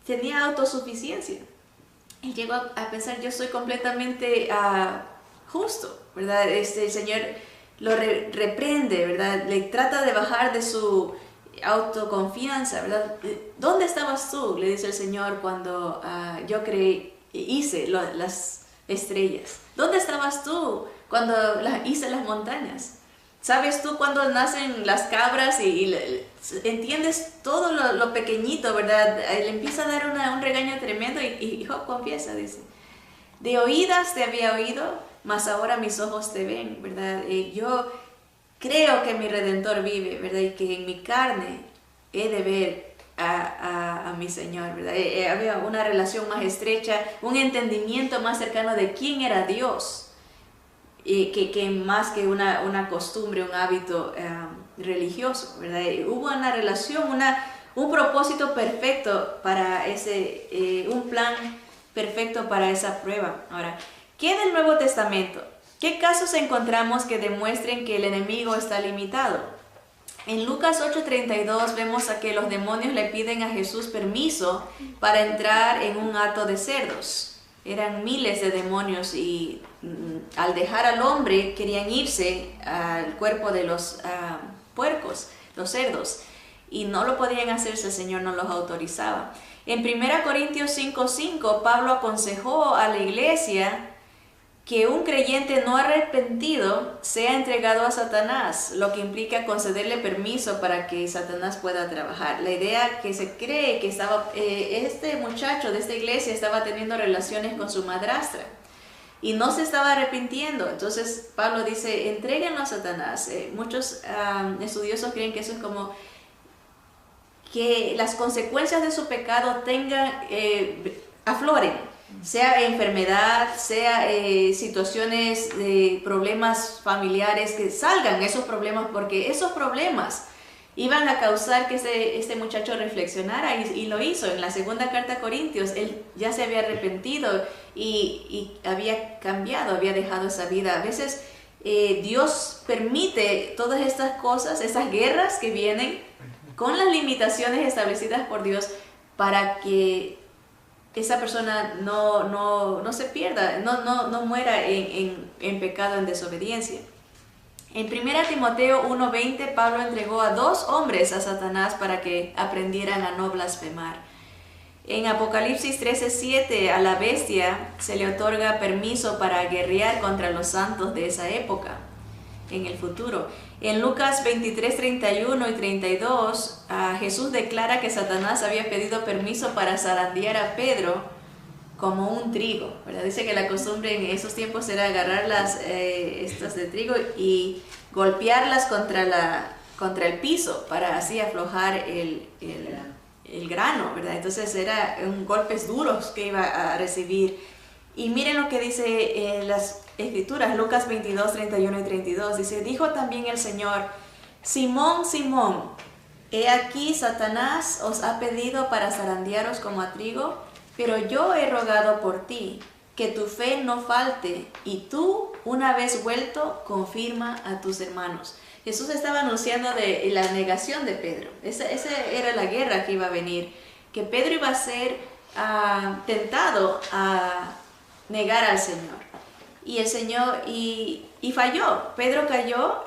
tenía autosuficiencia. Él llegó a pensar, yo soy completamente justo, ¿verdad? El Señor lo reprende, ¿verdad? Le trata de bajar de su autoconfianza, ¿verdad? ¿Dónde estabas tú? Le dice el Señor cuando yo hice las estrellas. ¿Dónde estabas tú cuando hice las montañas? ¿Sabes tú cuando nacen las cabras y entiendes todo lo pequeñito, ¿verdad? Le empieza a dar un regaño tremendo y Job confiesa, dice, de oídas te había oído, mas ahora mis ojos te ven, ¿verdad? Yo creo que mi Redentor vive, ¿verdad? Y que en mi carne he de ver a mi Señor, ¿verdad? Había una relación más estrecha, un entendimiento más cercano de quién era Dios. que más que una costumbre, un hábito religioso, ¿verdad? Hubo una relación, un propósito perfecto para un plan perfecto para esa prueba. Ahora, ¿qué del Nuevo Testamento? ¿Qué casos encontramos que demuestren que el enemigo está limitado? En Lucas 8:32 vemos a que los demonios le piden a Jesús permiso para entrar en un hato de cerdos. Eran miles de demonios y al dejar al hombre querían irse al cuerpo de los puercos, los cerdos, y no lo podían hacer si el Señor no los autorizaba. En 1 Corintios 5:5 Pablo aconsejó a la iglesia que un creyente no arrepentido sea entregado a Satanás, lo que implica concederle permiso para que Satanás pueda trabajar. La idea que se cree que este muchacho de esta iglesia estaba teniendo relaciones con su madrastra y no se estaba arrepintiendo. Entonces Pablo dice, entréguenlo a Satanás. Muchos estudiosos creen que eso es como que las consecuencias de su pecado afloren. Sea enfermedad, sea situaciones de problemas familiares, que salgan esos problemas, porque esos problemas iban a causar que este muchacho reflexionara y lo hizo. En la segunda carta a Corintios, él ya se había arrepentido y había cambiado, había dejado esa vida. A veces Dios permite todas estas cosas, estas guerras que vienen con las limitaciones establecidas por Dios para que esa persona no se pierda, no muera en pecado, en desobediencia. En 1 Timoteo 1:20 Pablo entregó a 2 hombres a Satanás para que aprendieran a no blasfemar. En Apocalipsis 13:7 a la bestia se le otorga permiso para guerrear contra los santos de esa época en el futuro. En Lucas 23:31 y 32, Jesús declara que Satanás había pedido permiso para zarandear a Pedro como un trigo, ¿verdad? Dice que la costumbre en esos tiempos era agarrar estas de trigo y golpearlas contra el piso para así aflojar el grano, ¿verdad? Entonces eran golpes duros que iba a recibir. Y miren lo que dice las Escrituras, Lucas 22:31 y 32, dice, dijo también el Señor, Simón, Simón, he aquí Satanás os ha pedido para zarandearos como a trigo, pero yo he rogado por ti, que tu fe no falte, y tú, una vez vuelto, confirma a tus hermanos. Jesús estaba anunciando de la negación de Pedro. Esa era la guerra que iba a venir, que Pedro iba a ser tentado a negar al Señor. Y el Señor, y falló. Pedro cayó,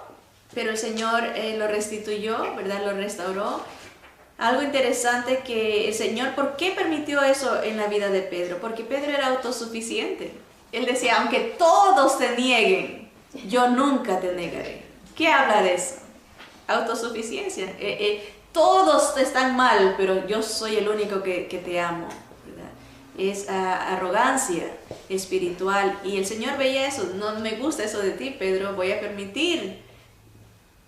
pero el Señor lo restituyó, ¿verdad? Lo restauró. Algo interesante que el Señor, ¿por qué permitió eso en la vida de Pedro? Porque Pedro era autosuficiente. Él decía, aunque todos te nieguen, yo nunca te negaré. ¿Qué habla de eso? Autosuficiencia. Todos están mal, pero yo soy el único que te amo. Es arrogancia espiritual, y el Señor veía eso. No me gusta eso de ti, Pedro, voy a permitir.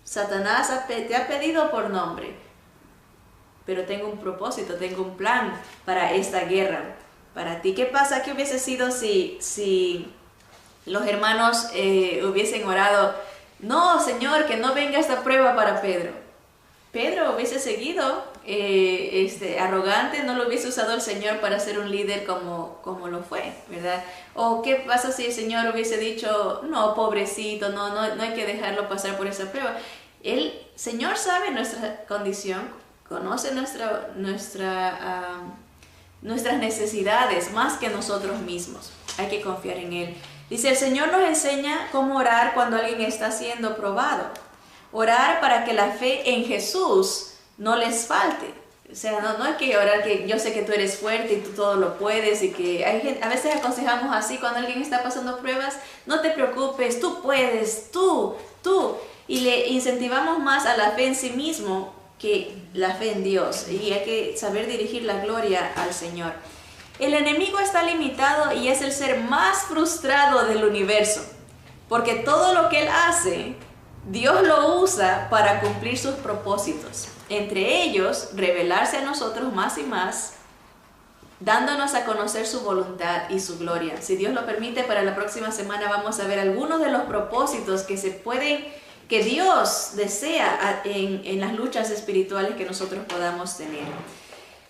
Satanás te ha pedido por nombre, pero tengo un propósito, tengo un plan para esta guerra, para ti. ¿Qué pasa? ¿Qué hubiese sido si los hermanos hubiesen orado, no, Señor, que no venga esta prueba para Pedro? Pedro hubiese seguido arrogante, no lo hubiese usado el Señor para ser un líder como lo fue, ¿verdad? O qué pasa si el Señor hubiese dicho, no, pobrecito, no hay que dejarlo pasar por esa prueba. El Señor sabe nuestra condición, conoce nuestras necesidades más que nosotros mismos. Hay que confiar en Él. Dice, el Señor nos enseña cómo orar cuando alguien está siendo probado. Orar para que la fe en Jesús no les falte. O sea, no hay que orar que yo sé que tú eres fuerte y tú todo lo puedes, y que a veces aconsejamos así cuando alguien está pasando pruebas, no te preocupes, tú puedes, tú, y le incentivamos más a la fe en sí mismo que la fe en Dios, y hay que saber dirigir la gloria al Señor. El enemigo está limitado y es el ser más frustrado del universo, porque todo lo que él hace, Dios lo usa para cumplir sus propósitos. Entre ellos, revelarse a nosotros más y más dándonos a conocer su voluntad y su gloria. Si Dios lo permite, para la próxima semana vamos a ver algunos de los propósitos que Dios desea en las luchas espirituales que nosotros podamos tener.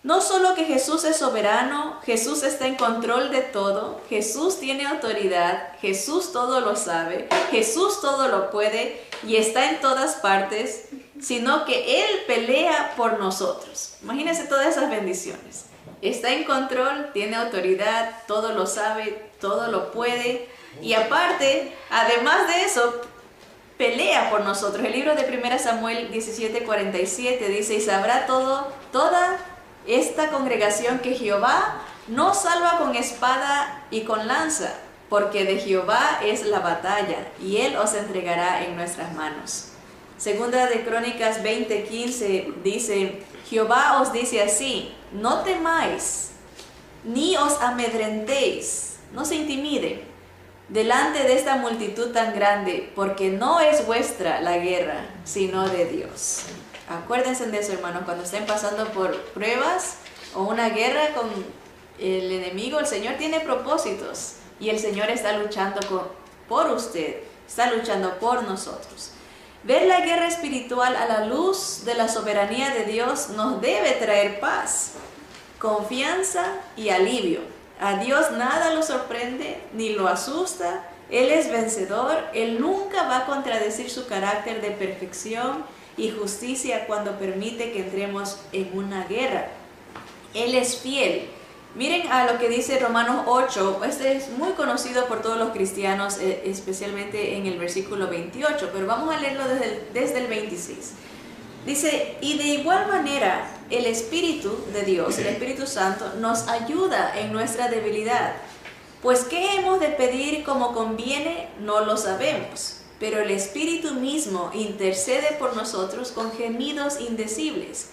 No solo que Jesús es soberano, Jesús está en control de todo, Jesús tiene autoridad, Jesús todo lo sabe, Jesús todo lo puede y está en todas partes, sino que Él pelea por nosotros. Imagínense todas esas bendiciones. Está en control, tiene autoridad, todo lo sabe, todo lo puede y aparte, además de eso, pelea por nosotros. El libro de 1 Samuel 17:47 dice: y sabrá toda esta congregación que Jehová no salva con espada y con lanza, porque de Jehová es la batalla, y Él os entregará en nuestras manos. Segunda de Crónicas 20:15 dice: Jehová os dice así: no temáis, ni os amedrentéis, no se intimiden delante de esta multitud tan grande, porque no es vuestra la guerra, sino de Dios. Acuérdense de eso, hermanos, cuando estén pasando por pruebas o una guerra con el enemigo, el Señor tiene propósitos y el Señor está luchando por usted, está luchando por nosotros. Ver la guerra espiritual a la luz de la soberanía de Dios nos debe traer paz, confianza y alivio. A Dios nada lo sorprende ni lo asusta. Él es vencedor. Él nunca va a contradecir su carácter de perfección y justicia cuando permite que entremos en una guerra. Él es fiel. Miren a lo que dice Romanos 8, este es muy conocido por todos los cristianos, especialmente en el versículo 28, pero vamos a leerlo desde el 26. Dice: y de igual manera el Espíritu de Dios, el Espíritu Santo, nos ayuda en nuestra debilidad. Pues ¿qué hemos de pedir como conviene? No lo sabemos, pero el Espíritu mismo intercede por nosotros con gemidos indecibles.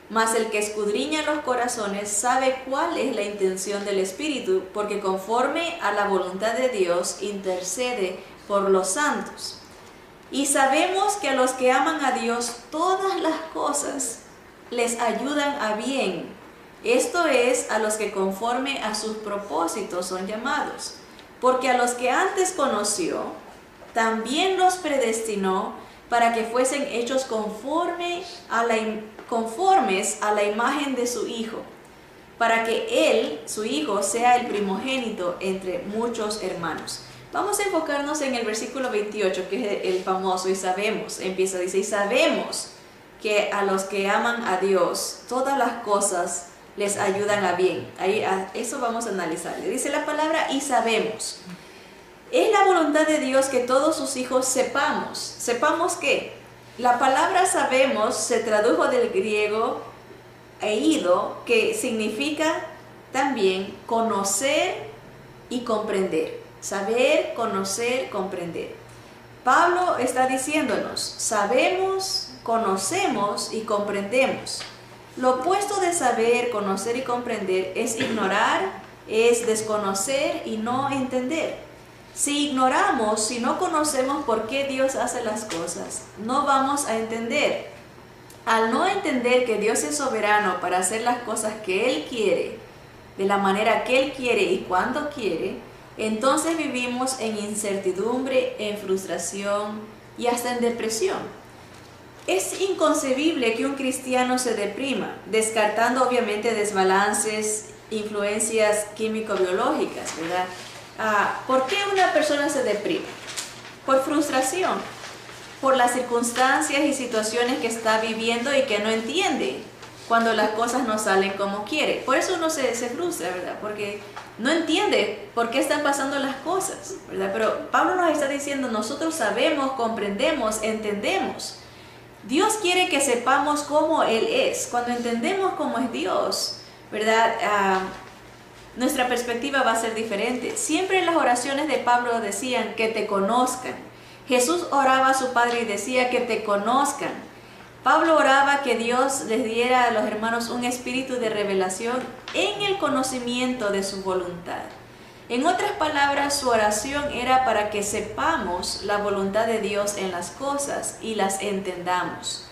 Mas el que escudriña los corazones sabe cuál es la intención del Espíritu, porque conforme a la voluntad de Dios intercede por los santos. Y sabemos que a los que aman a Dios todas las cosas les ayudan a bien. Esto es, a los que conforme a sus propósitos son llamados. Porque a los que antes conoció, también los predestinó para que fuesen hechos conformes a la imagen de su Hijo, para que Él, su Hijo, sea el primogénito entre muchos hermanos. Vamos a enfocarnos en el versículo 28, que es el famoso, y sabemos, dice, y sabemos que a los que aman a Dios, todas las cosas les ayudan a bien. Ahí, eso vamos a analizar. Le dice la palabra, y sabemos. Es la voluntad de Dios que todos sus hijos sepamos. ¿Sepamos qué? La palabra sabemos se tradujo del griego eido, que significa también conocer y comprender. Saber, conocer, comprender. Pablo está diciéndonos: sabemos, conocemos y comprendemos. Lo opuesto de saber, conocer y comprender es ignorar, es desconocer y no entender. Si ignoramos, si no conocemos por qué Dios hace las cosas, no vamos a entender. Al no entender que Dios es soberano para hacer las cosas que Él quiere, de la manera que Él quiere y cuando quiere, entonces vivimos en incertidumbre, en frustración y hasta en depresión. Es inconcebible que un cristiano se deprima, descartando obviamente desbalances, influencias químico-biológicas, ¿verdad? ¿Por qué una persona se deprime? Por frustración, por las circunstancias y situaciones que está viviendo y que no entiende cuando las cosas no salen como quiere. Por eso uno se frustra, ¿verdad? Porque no entiende por qué están pasando las cosas, ¿verdad? Pero Pablo nos está diciendo: nosotros sabemos, comprendemos, entendemos. Dios quiere que sepamos cómo Él es. Cuando entendemos cómo es Dios, ¿verdad? Nuestra perspectiva va a ser diferente. Siempre en las oraciones de Pablo decían que te conozcan. Jesús oraba a su Padre y decía que te conozcan. Pablo oraba que Dios les diera a los hermanos un espíritu de revelación en el conocimiento de su voluntad. En otras palabras, su oración era para que sepamos la voluntad de Dios en las cosas y las entendamos.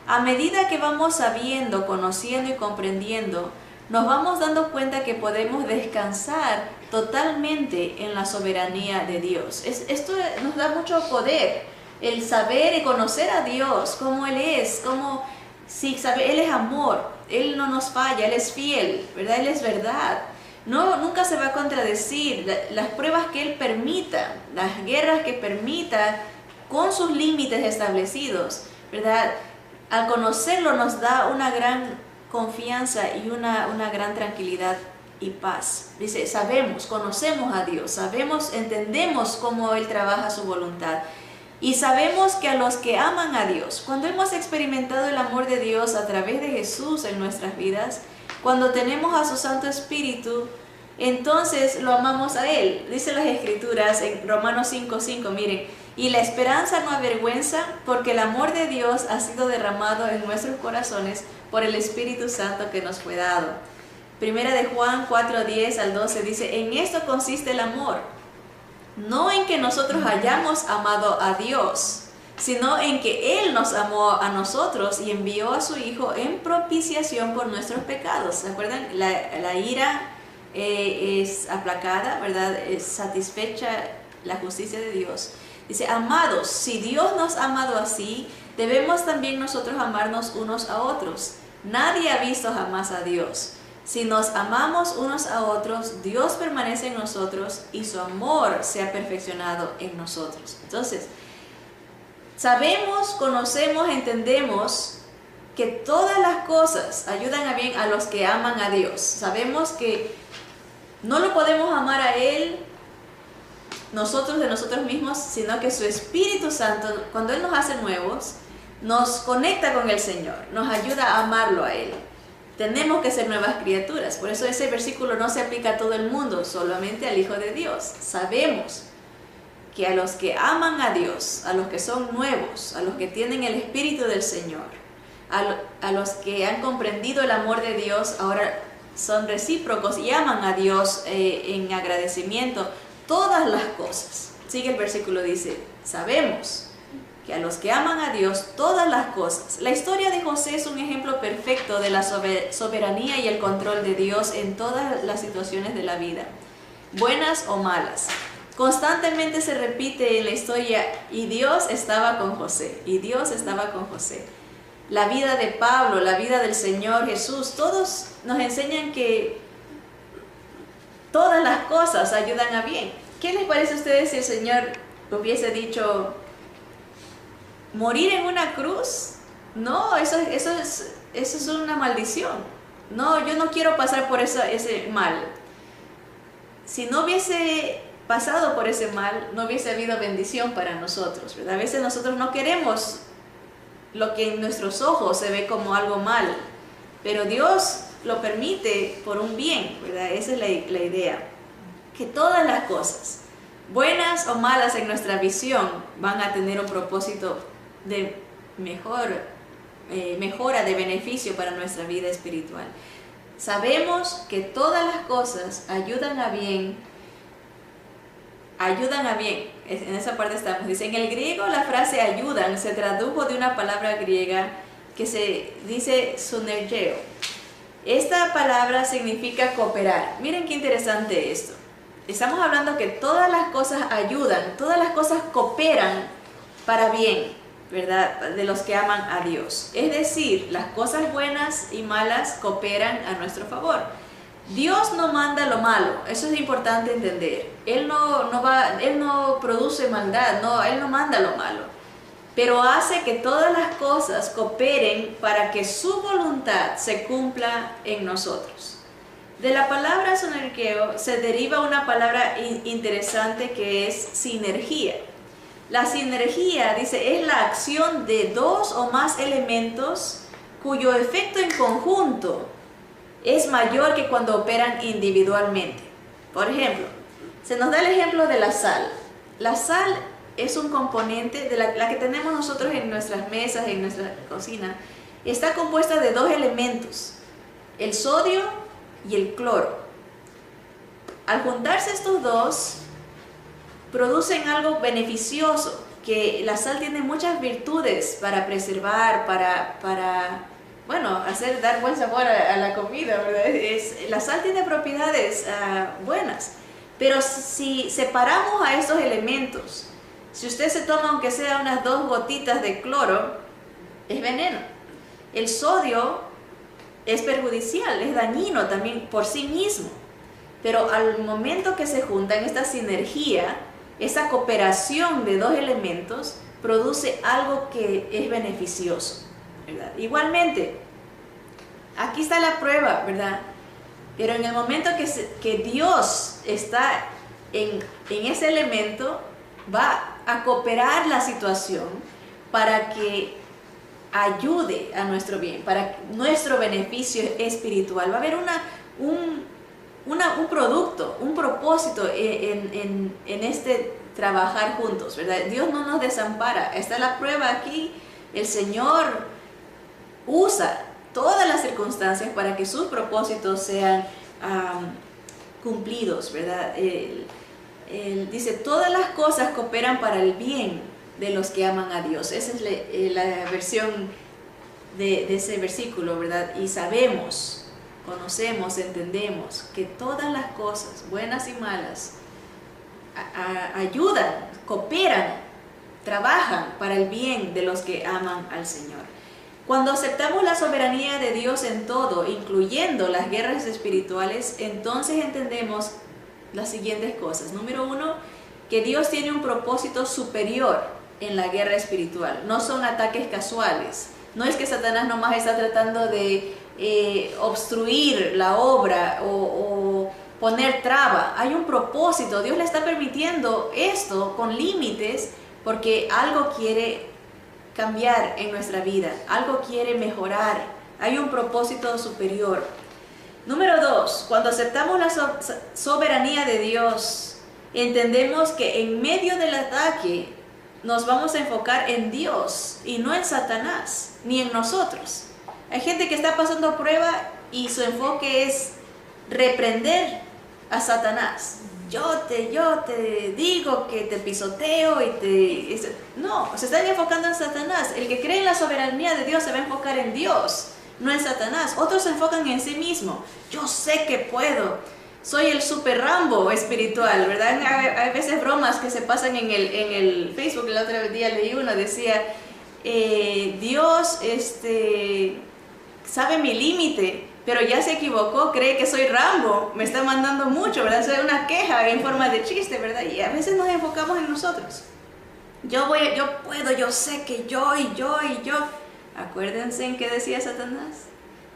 A medida que vamos sabiendo, conociendo y comprendiendo, nos vamos dando cuenta que podemos descansar totalmente en la soberanía de Dios. Esto nos da mucho poder, el saber y conocer a Dios, cómo Él es, Él es amor, Él no nos falla, Él es fiel, ¿verdad? Él es verdad. No, nunca se va a contradecir. Las pruebas que Él permita, las guerras que permita, con sus límites establecidos, ¿verdad? Al conocerlo nos da una gran confianza y una gran tranquilidad y paz. Dice, conocemos a Dios, entendemos cómo Él trabaja su voluntad. Y sabemos que a los que aman a Dios, cuando hemos experimentado el amor de Dios a través de Jesús en nuestras vidas, cuando tenemos a su Santo Espíritu, entonces lo amamos a Él. Dice las Escrituras en Romanos 5:5, miren, y la esperanza no avergüenza, porque el amor de Dios ha sido derramado en nuestros corazones por el Espíritu Santo que nos fue dado. Primera de Juan 4:10 al 12 dice, en esto consiste el amor, no en que nosotros hayamos amado a Dios, sino en que Él nos amó a nosotros y envió a su Hijo en propiciación por nuestros pecados. ¿Se acuerdan? La ira es aplacada, ¿verdad? Es satisfecha la justicia de Dios. Dice, amados, si Dios nos ha amado así, debemos también nosotros amarnos unos a otros. Nadie ha visto jamás a Dios. Si nos amamos unos a otros, Dios permanece en nosotros y su amor se ha perfeccionado en nosotros. Entonces, sabemos, conocemos, entendemos que todas las cosas ayudan a bien a los que aman a Dios. Sabemos que no lo podemos amar a Él nosotros de nosotros mismos, sino que su Espíritu Santo, cuando Él nos hace nuevos, nos conecta con el Señor, nos ayuda a amarlo a Él. Tenemos que ser nuevas criaturas. Por eso ese versículo no se aplica a todo el mundo, solamente al Hijo de Dios. Sabemos que a los que aman a Dios, a los que son nuevos, a los que tienen el Espíritu del Señor, a los que han comprendido el amor de Dios, ahora son recíprocos y aman a Dios en agradecimiento, todas las cosas. Sigue el versículo, dice, sabemos que a los que aman a Dios, todas las cosas. La historia de José es un ejemplo perfecto de la soberanía y el control de Dios en todas las situaciones de la vida, buenas o malas. Constantemente se repite en la historia, y Dios estaba con José, y Dios estaba con José. La vida de Pablo, la vida del Señor Jesús, todos nos enseñan que todas las cosas ayudan a bien. ¿Qué les parece a ustedes si el Señor hubiese dicho, morir en una cruz? No, eso es una maldición. No, yo no quiero pasar por ese mal. Si no hubiese pasado por ese mal, no hubiese habido bendición para nosotros, ¿verdad? A veces nosotros no queremos lo que en nuestros ojos se ve como algo mal, pero Dios lo permite por un bien, ¿verdad? Esa es la idea, que todas las cosas, buenas o malas en nuestra visión, van a tener un propósito de mejora, de beneficio para nuestra vida espiritual. Sabemos que todas las cosas ayudan a bien, en esa parte estamos. Dice, en el griego la frase ayudan se tradujo de una palabra griega que se dice sunergeo. Esta palabra significa cooperar. Miren qué interesante esto. Estamos hablando que todas las cosas ayudan, todas las cosas cooperan para bien, ¿verdad? De los que aman a Dios. Es decir, las cosas buenas y malas cooperan a nuestro favor. Dios no manda lo malo, eso es importante entender. Él no produce maldad, Él no manda lo malo, pero hace que todas las cosas cooperen para que su voluntad se cumpla en nosotros. De la palabra sonergeo se deriva una palabra interesante que es sinergia. La sinergia, dice, es la acción de dos o más elementos cuyo efecto en conjunto es mayor que cuando operan individualmente. Por ejemplo, se nos da el ejemplo de la sal. La sal es un componente de la que tenemos nosotros en nuestras mesas, en nuestra cocina. Está compuesta de dos elementos, el sodio y el cloro. Al juntarse estos dos, producen algo beneficioso, que la sal tiene muchas virtudes para preservar, para bueno, dar buen sabor a la comida, ¿verdad? La sal tiene propiedades buenas, pero si separamos a estos elementos, si usted se toma aunque sea unas 2 gotitas de cloro, es veneno. El sodio es perjudicial, es dañino también por sí mismo, pero al momento que se juntan, esta sinergia, esa cooperación de 2 elementos, produce algo que es beneficioso, ¿verdad? Igualmente, aquí está la prueba, ¿verdad? Pero en el momento que Dios está en ese elemento, va a cooperar la situación para que ayude a nuestro bien, para nuestro beneficio espiritual. Va a haber un producto, un propósito en este trabajar juntos, ¿verdad? Dios no nos desampara. Está la prueba aquí. El Señor usa todas las circunstancias para que sus propósitos sean cumplidos, ¿verdad? Él dice, todas las cosas cooperan para el bien de los que aman a Dios. Esa es la versión de ese versículo, ¿verdad? Y sabemos, conocemos, entendemos que todas las cosas, buenas y malas, ayudan, cooperan, trabajan para el bien de los que aman al Señor. Cuando aceptamos la soberanía de Dios en todo, incluyendo las guerras espirituales, entonces entendemos las siguientes cosas. Número 1, que Dios tiene un propósito superior en la guerra espiritual. No son ataques casuales. No es que Satanás nomás está tratando de obstruir la obra o poner traba. Hay un propósito. Dios le está permitiendo esto con límites porque algo quiere cambiar en nuestra vida. Algo quiere mejorar. Hay un propósito superior. Número 2, cuando aceptamos la soberanía de Dios, entendemos que en medio del ataque nos vamos a enfocar en Dios y no en Satanás, ni en nosotros. Hay gente que está pasando prueba y su enfoque es reprender a Satanás. Yo te digo que te pisoteo No, se están enfocando en Satanás. El que cree en la soberanía de Dios se va a enfocar en Dios, no en Satanás. Otros se enfocan en sí mismo. Yo sé que puedo. Soy el super Rambo espiritual, ¿verdad? Hay veces bromas que se pasan en el Facebook. El otro día leí uno, decía, Dios sabe mi límite, pero ya se equivocó, cree que soy Rambo, me está mandando mucho, ¿verdad? Es una queja en forma de chiste, ¿verdad? Y a veces nos enfocamos en nosotros. Yo puedo, yo sé que yo. Acuérdense en qué decía Satanás.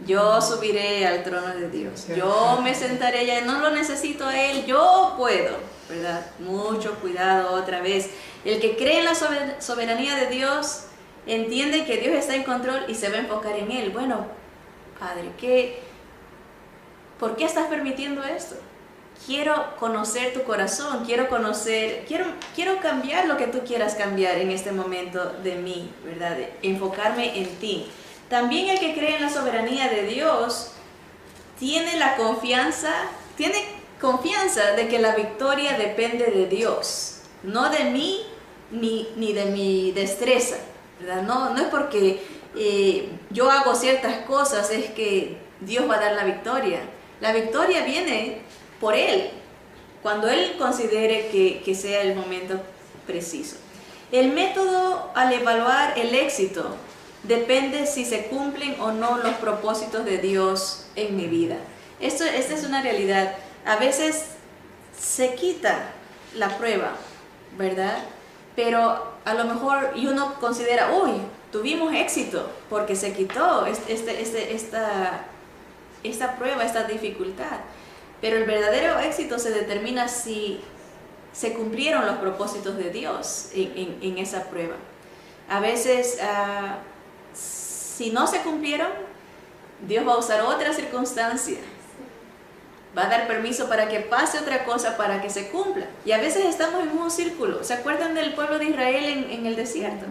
Yo subiré al trono de Dios. Yo me sentaré allá. No lo necesito a Él. Yo puedo. ¿Verdad? Mucho cuidado otra vez. El que cree en la soberanía de Dios entiende que Dios está en control y se va a enfocar en Él. Bueno, Padre, ¿por qué estás permitiendo esto? Quiero conocer tu corazón, quiero cambiar lo que tú quieras cambiar en este momento de mí, ¿verdad? Enfocarme en ti. También el que cree en la soberanía de Dios tiene confianza de que la victoria depende de Dios, no de mí ni de mi destreza, ¿verdad? No es porque yo hago ciertas cosas es que Dios va a dar la victoria. La victoria viene por Él, cuando Él considere que sea el momento preciso. El método al evaluar el éxito depende si se cumplen o no los propósitos de Dios en mi vida. Esta es una realidad. A veces se quita la prueba, ¿verdad? Pero a lo mejor uno considera, tuvimos éxito porque se quitó esta prueba, esta dificultad. Pero el verdadero éxito se determina si se cumplieron los propósitos de Dios en esa prueba. A veces, si no se cumplieron, Dios va a usar otra circunstancia. Va a dar permiso para que pase otra cosa para que se cumpla. Y a veces estamos en un círculo. ¿Se acuerdan del pueblo de Israel en el desierto?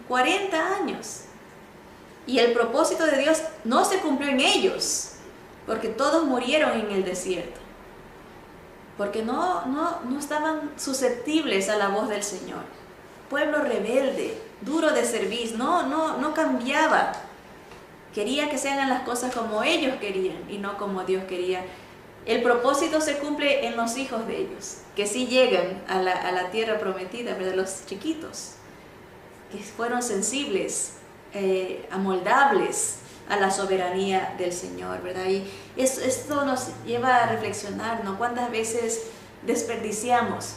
40 años. Y el propósito de Dios no se cumplió en ellos, porque todos murieron en el desierto. Porque no estaban susceptibles a la voz del Señor. Pueblo rebelde, duro de servir, no cambiaba. quería que se hagan las cosas como ellos querían y no como Dios quería. El propósito se cumple en los hijos de ellos, que sí llegan a la tierra prometida, ¿verdad? Los chiquitos, que fueron sensibles, amoldables a la soberanía del Señor, ¿verdad? Y esto nos lleva a reflexionar, ¿no? ¿Cuántas veces desperdiciamos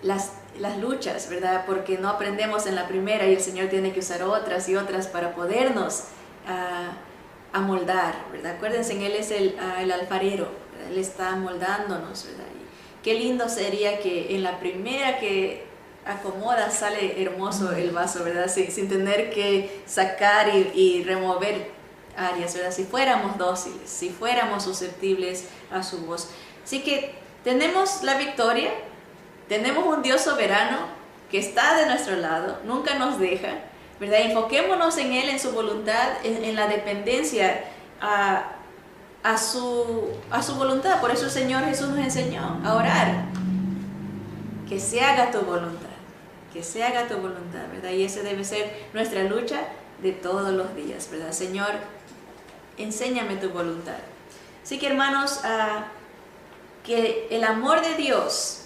las luchas, ¿verdad? Porque no aprendemos en la primera y el Señor tiene que usar otras y otras para podernos amoldar, ¿verdad? Acuérdense, Él es el alfarero, ¿verdad? Él está amoldándonos, ¿verdad? Y qué lindo sería que en la primera que acomoda sale hermoso el vaso, ¿verdad? Sin tener que sacar y remover áreas, ¿verdad? Si fuéramos dóciles, si fuéramos susceptibles a su voz. Así que tenemos la victoria, tenemos un Dios soberano que está de nuestro lado, nunca nos deja, ¿verdad? Enfoquémonos en Él, en su voluntad, en la dependencia a su voluntad. Por eso el Señor Jesús nos enseñó a orar. Que se haga tu voluntad, que se haga tu voluntad, ¿verdad? Y esa debe ser nuestra lucha de todos los días, ¿verdad? Señor, enséñame tu voluntad. Así que, hermanos, que el amor de Dios,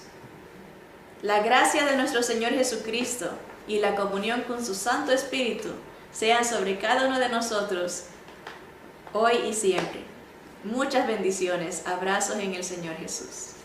la gracia de nuestro Señor Jesucristo y la comunión con su Santo Espíritu sean sobre cada uno de nosotros hoy y siempre. Muchas bendiciones, abrazos en el Señor Jesús.